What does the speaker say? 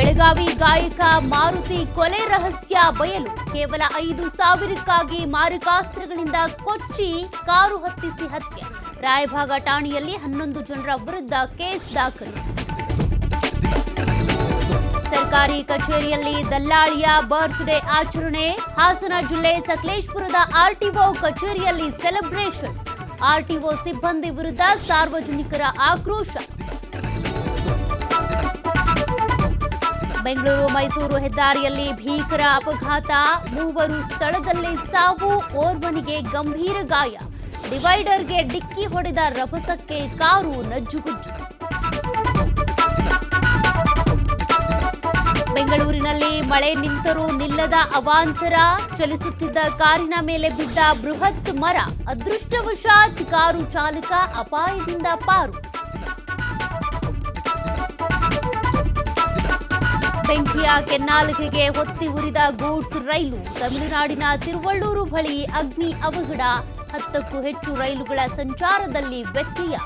ಬೆಳಗಾವಿ ಗಾಯಕ ಮಾರುತಿ ಕೊಲೆ ರಹಸ್ಯ ಬಯಲು. ಕೇವಲ 5,000ಕ್ಕಾಗಿ ಮಾರಕಾಸ್ತ್ರಗಳಿಂದ ಕೊಚ್ಚಿ ಕಾರು ಹತ್ತಿಸಿ ಹತ್ಯೆ. ರಾಯಭಾಗ ಠಾಣೆಯಲ್ಲಿ 11 ಜನರ ವಿರುದ್ಧ ಕೇಸ್ ದಾಖಲು. ಸರ್ಕಾರಿ ಕಚೇರಿಯಲ್ಲಿ ದಲ್ಲಾಳಿಯ ಬರ್ತ್ಡೇ ಆಚರಣೆ. ಹಾಸನ ಜಿಲ್ಲೆ ಸಕಲೇಶಪುರದ ಆರ್ಟಿಒ ಕಚೇರಿಯಲ್ಲಿ ಸೆಲೆಬ್ರೇಷನ್. ಆರ್ಟಿಒ ಸಿಬ್ಬಂದಿ ವಿರುದ್ಧ ಸಾರ್ವಜನಿಕರ ಆಕ್ರೋಶ. ಬೆಂಗಳೂರು ಮೈಸೂರು ಹೆದ್ದಾರಿಯಲ್ಲಿ ಭೀಕರ ಅಪಘಾತ. 3 ಸ್ಥಳದಲ್ಲೇ ಸಾವು, ಓರ್ವನಿಗೆ ಗಂಭೀರ ಗಾಯ. ಡಿವೈಡರ್ಗೆ ಡಿಕ್ಕಿ ಹೊಡೆದ ರಭಸಕ್ಕೆ ಕಾರು ನಜ್ಜುಗುಜ್ಜು. ಬೆಂಗಳೂರಿನಲ್ಲಿ ಮಳೆ ನಿಂತರೂ ನಿಲ್ಲದ ಅವಾಂತರ. ಚಲಿಸುತ್ತಿದ್ದ ಕಾರಿನ ಮೇಲೆ ಬಿದ್ದ ಬೃಹತ್ ಮರ. ಅದೃಷ್ಟವಶಾತ್ ಕಾರು ಚಾಲಕ ಅಪಾಯದಿಂದ ಪಾರು. ಬೆಂಕಿಯ ಕೆನ್ನಾಲಿಗೆಗೆ ಹೊತ್ತಿ ಉರಿದ ಗೂಡ್ಸ್ ರೈಲು. ತಮಿಳುನಾಡಿನ ತಿರುವಳ್ಳೂರು ಬಳಿ ಅಗ್ನಿ ಅವಘಡ. 10ಕ್ಕೂ ಹೆಚ್ಚು ರೈಲುಗಳ ಸಂಚಾರದಲ್ಲಿ ವ್ಯತ್ಯಯ.